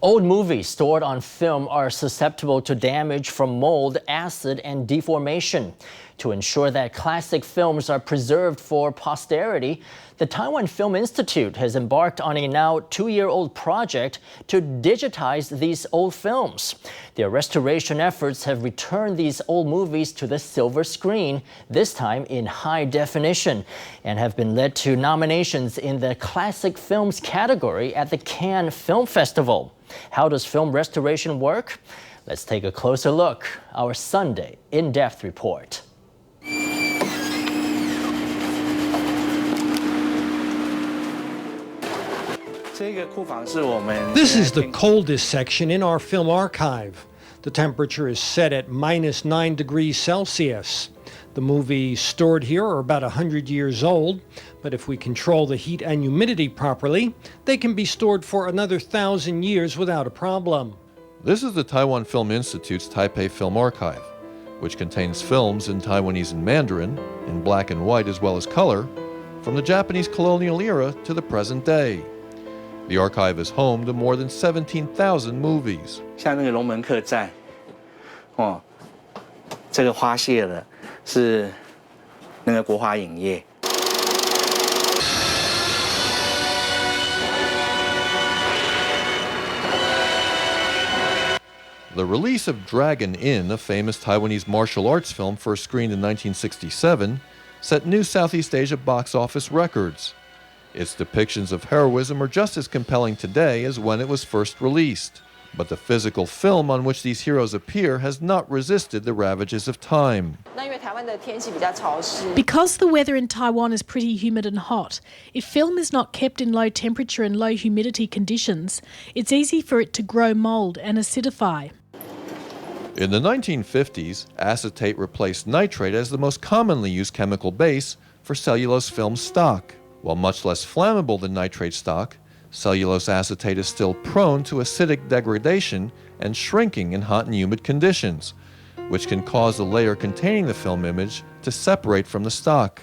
Old movies stored on film are susceptible to damage from mold, acid, and deformation. To ensure that classic films are preserved for posterity, the Taiwan Film Institute has embarked on a now 2-year-old project to digitize these old films. Their restoration efforts have returned these old movies to the silver screen, this time in high definition, and have been led to nominations in the Classic Films category at the Cannes Film Festival. How does film restoration work? Let's take a closer look. Our Sunday in-depth report. This is the coldest section in our film archive. The temperature is set at -9 degrees Celsius. The movies stored here are about 100 years old, but if we control the heat and humidity properly, they can be stored for another 1,000 years without a problem. This is the Taiwan Film Institute's Taipei Film Archive, which contains films in Taiwanese and Mandarin, in black and white as well as color, from the Japanese colonial era to the present day. The archive is home to more than 17,000 movies. 像那个龙门客栈，这个花谢了，是那个国华影业。 The release of Dragon Inn, a famous Taiwanese martial arts film first screened in 1967, set new Southeast Asia box office records. Its depictions of heroism are just as compelling today as when it was first released. But the physical film on which these heroes appear has not resisted the ravages of time. Because the weather in Taiwan is pretty humid and hot, if film is not kept in low temperature and low humidity conditions, it's easy for it to grow mold and acidify. In the 1950s, acetate replaced nitrate as the most commonly used chemical base for cellulose film stock. While much less flammable than nitrate stock, cellulose acetate is still prone to acidic degradation and shrinking in hot and humid conditions, which can cause the layer containing the film image to separate from the stock.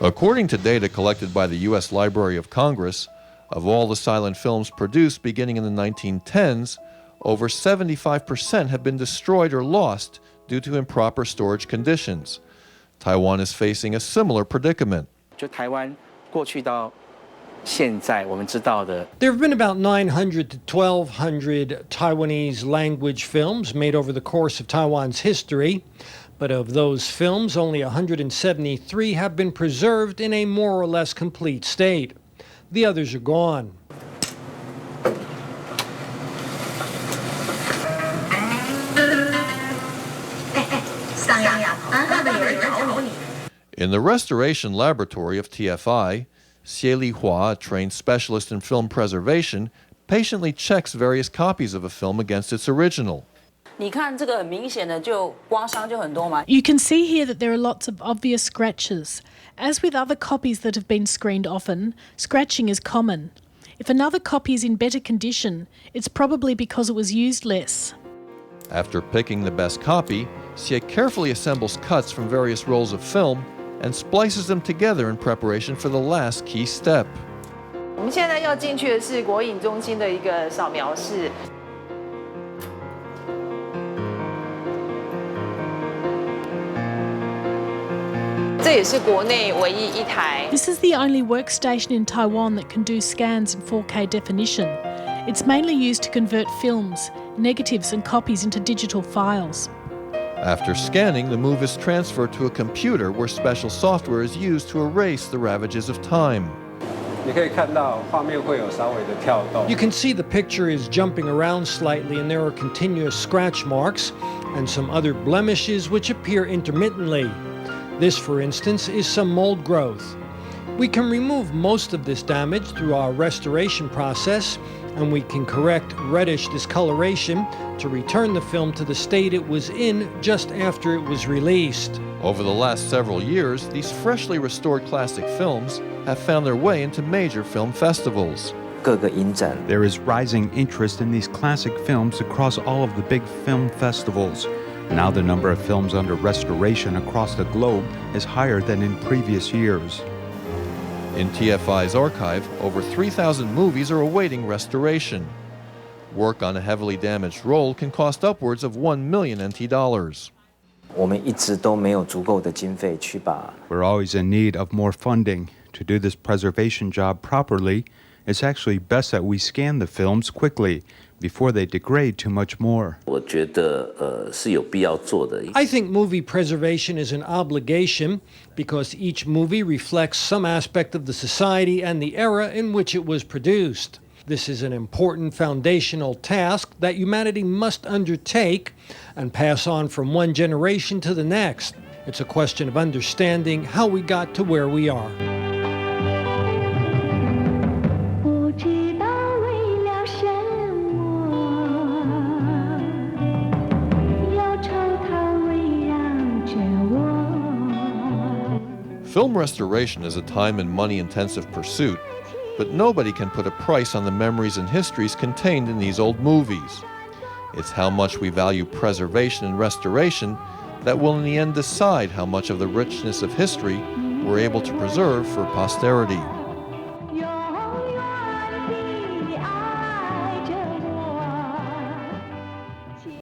According to data collected by the U.S. Library of Congress, of all the silent films produced beginning in the 1910s, over 75% have been destroyed or lost due to improper storage conditions. Taiwan is facing a similar predicament. There have been about 900 to 1,200 Taiwanese-language films made over the course of Taiwan's history, but of those films, only 173 have been preserved in a more or less complete state. The others are gone. In the restoration laboratory of TFI, Hsieh Lee-hwa, a trained specialist in film preservation, patiently checks various copies of a film against its original. You can see here that there are lots of obvious scratches. As with other copies that have been screened often, scratching is common. If another copy is in better condition, it's probably because it was used less. After picking the best copy, Hsieh carefully assembles cuts from various rolls of film and splices them together in preparation for the last key step. This is the only workstation in Taiwan that can do scans in 4K definition. It's mainly used to convert films, negatives and copies into digital files. After scanning, the move is transferred to a computer where special software is used to erase the ravages of time. You can see the picture is jumping around slightly and there are continuous scratch marks and some other blemishes which appear intermittently. This, for instance, is some mold growth. We can remove most of this damage through our restoration process, and we can correct reddish discoloration to return the film to the state it was in just after it was released. Over the last several years, these freshly restored classic films have found their way into major film festivals. There is rising interest in these classic films across all of the big film festivals. Now the number of films under restoration across the globe is higher than in previous years. In TFI's archive, over 3,000 movies are awaiting restoration. Work on a heavily damaged roll can cost upwards of 1 million NT dollars. We're always in need of more funding. To do this preservation job properly, it's actually best that we scan the films quickly before they degrade too much more. I think movie preservation is an obligation because each movie reflects some aspect of the society and the era in which it was produced. This is an important foundational task that humanity must undertake and pass on from one generation to the next. It's a question of understanding how we got to where we are. Film restoration is a time and money-intensive pursuit, but nobody can put a price on the memories and histories contained in these old movies. It's how much we value preservation and restoration that will in the end decide how much of the richness of history we're able to preserve for posterity.